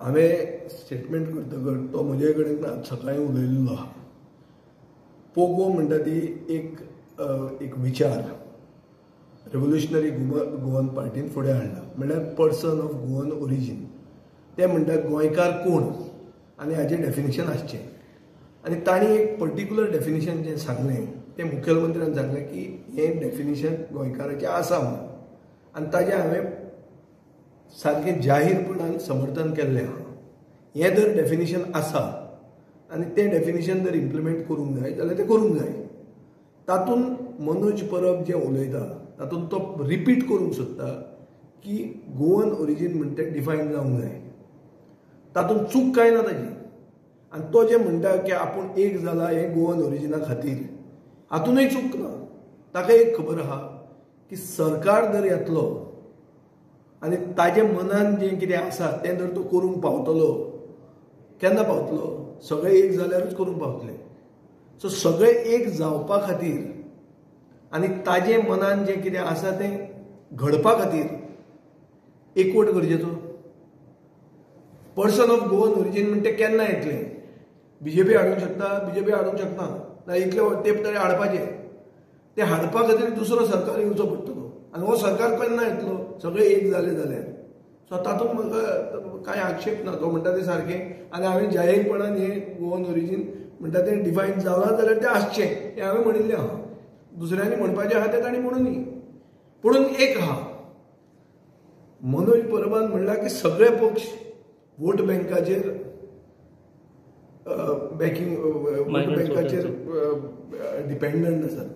हांवें स्टेटमेंट करतकच तो म्हजे कडेन सकाळीं उलयल्लो आहा. पोगो म्हणटा ती एक विचार रेव्होल्युशनरी गोवन पार्टीन फुडें हाडला, म्हणल्यार पर्सन ऑफ गोवन ओरिजीन. ते म्हणटात गोंयकार कोण आनी हाचें डेफिनेशन आसचें. आनी तांणी एक पर्टिक्युलर डेफिनेशन जें सांगलें तें मुखेलमंत्र्यान सांगलें की हें डेफिनेशन गोंयकाराचें आसा म्हणून. आनी ताजें हांवें सारकें जाहीरपणान समर्थन केल्लें आहा. हें जर डेफिनेशन आसा आनी तें डेफिनेशन जर इम्प्लिमेंट करूंक जाय जाल्यार तें करूंक जाय. तातूंत मनोज परब जें उलयता तातूंत तो रिपीट करूंक सोदता की गोवन ओरिजीन म्हणटा तें डिफायन जावंक जाय. तातूंत चूक कांय ना ताजी. आनी तो जें म्हणटा की आपूण एक जाला हें गोवन ओरिजिना खातीर, हातूनय चूक ना. ताका एक खबर आहा की सरकार जर येतलो आनी ताजे मनान जें कितें आसा तें जर तो करूंक पावतलो, केन्ना पावतलो? सगळे एक जाल्यारूच करूंक पावतले. सो सगळे एक जावपा खातीर आनी ताजे मनान जें कितें आसा तें घडपा खातीर एकवट गरजेचो. पर्सन ऑफ गोवन ओरिजीन म्हणटा तें केन्ना येतलें? बीजेपी हाडूंक शकता, बीजेपी हाडूंक शकना, ना इतले तेंप तरी हाडपाचें. ते हाडपा खातीर दुसरो सरकार येवचो पडटलो. आनी हो सरकार केन्ना येतलो? सगळे एक जाले जाल्यार. सो तातूंत म्हाका कांय आक्षेप ना. तो म्हणटा तें सारकें. आनी हांवें जाहीरपणान हें गोवन ओरिजीन म्हणटा तें डिफायन जालां जाल्यार तें आसचें हें हांवें म्हणिल्लें आहा. दुसऱ्यांनी म्हणपाचें आहा तें तांणी म्हणुनी. पुणून एक आहा, मनोज परबान म्हणलां की सगळे पक्ष वोट बँकाचेर वोट बँकाचेर डिपेंडंट आसात.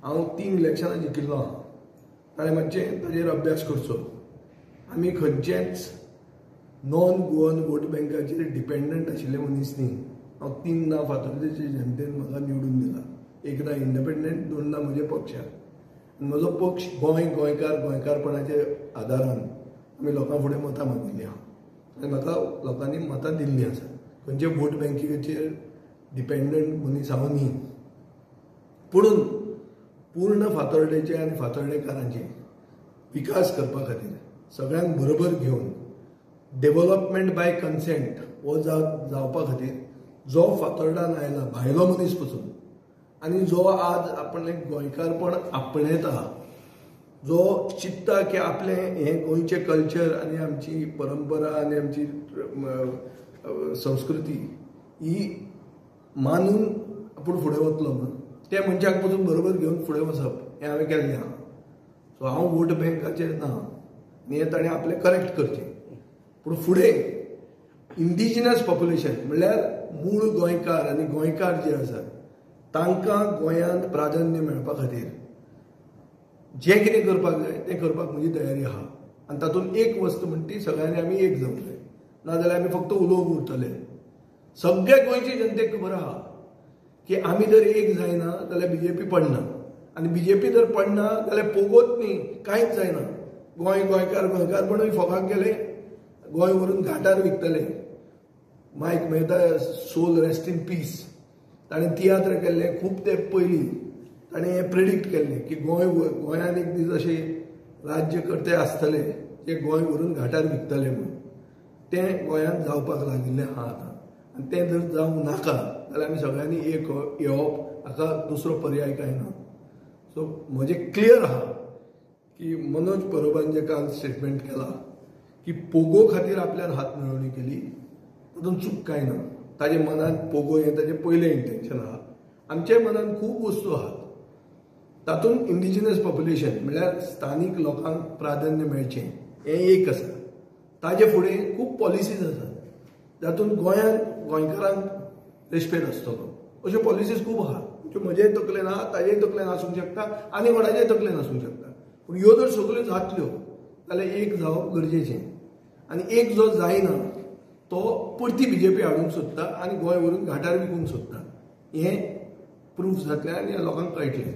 हांव 3 इलेक्शनां जिखिल्लो आहा. ताणें मातशें ताजेर अभ्यास करचो. आमी खंयचेच नॉन गोवन वोट बँकाचेर डिपेंडंट आशिल्ले मनीस न्ही. हांव 3 फातोर्डेच्या जनतेन म्हाका निवडून दिला. एकदां इंडिपेंडंट, 2 म्हज्या पक्षान. म्हजो पक्ष गोंयकारपणाच्या आदारान आमी लोकां फुडें मतां मागिल्लीं आहा. आनी म्हाका लोकांनी मतां दिल्लीं आसा. खंयचे वोट बँकेचेर डिपेंडंट मनीस हांव न्ही. पुणून पूर्ण फातोर्डेचे आनी फातोर्डेकारांचे विकास करपा खातीर सगळ्यांक बरोबर घेवन डेव्हलपमेंट बाय कन्सेंट हो जावपा खातीर जो फातोर्डान आयला, भायलो मनीस पसून, आनी जो आज आपणें गोंयकारपण आपणेता, जो चिंतता की आपलें हें गोंयचें कल्चर आनी आमची परंपरा आनी आमची संस्कृती ही मानून आपूण फुडें वतलो म्हणून त्या मनशाक पसून बरोबर घेवन फुडें वचप हें हांवें केल्लें आहा. सो हांव वोट बँकाचेर ना आनी हें ताणें आपलें करेक्ट करचें. पूण फुडें इंडिजिनस पॉप्युलेशन म्हणल्यार मूळ गोंयकार आनी गोंयकार जे आसात तांकां गोंयांत प्राधान्य मेळपा खातीर जें कितें करपाक जाय तें करपाक म्हजी तयारी आहा. आनी तातूंत एक वस्त म्हणटा ती सगळ्यांनी आमी एक जावंक जाय. नाजाल्यार आमी फक्त उलोवंक उरतले. सगळे गोंयचे जनतेक खबर आहा की आमी जर एक जायना जाल्यार बीजेपी पडना. आनी बीजेपी जर पडना जाल्यार पोगोच न्ही, कांयच जायना. गोंयकारपणूय फोगाक गेले, गोंय व्हरून घाटार विकतले. Mike Mehta soul rest in peace. ताणें तियात्र केल्लें खूब तेंप पयलीं. ताणें हें प्रिडिक्ट केल्लें की गोंयांत एक दीस अशें राज्यकर्ते आसतले जे गोंय व्हरून घाटार विकतले म्हणून. तें गोंयांत जावपाक लागिल्लें आहा आतां. आनी तें जर जावंक नाका जाल्यार आमी सगळ्यांनी एक येवप, हाका दुसरो पर्याय कांय ना. सो म्हजें क्लियर आहा की मनोज परबान जे काल स्टेटमेंट केला की पोगो खातीर आपल्यान हात मेळवणी केली, तातूंत चूक कांय ना. ताजे मनांत पोगो हें ताजें पयलें इंटेंशन आहा. आमचे मनांत खूब वस्तू आहात. तातूंत इंडिजिनस पॉप्युलेशन म्हणल्यार स्थानीक लोकांक प्राधान्य मेळचें हें एक आसा. ताजे फुडें खूब पॉलिसीज आसात जातूंत गोंयकारांक रेस्पेद आसतलो. अश्यो पॉलिसीज खूब आहा ज्यो म्हजेय तकलेन आहा, ताजेय तकलेन आसूंक शकता आनी कोणाचेय तकलेन आसूंक शकता. पूण ह्यो जर सगळ्यो जातल्यो जाल्यार एक जावप गरजेचें. आनी एक जो जायना तो परती बीजेपी हाडूंक सोदता आनी गोंय व्हरून घाटार विकूंक सोदता. हें प्रूफ जातलें आनी लोकांक कळटलें.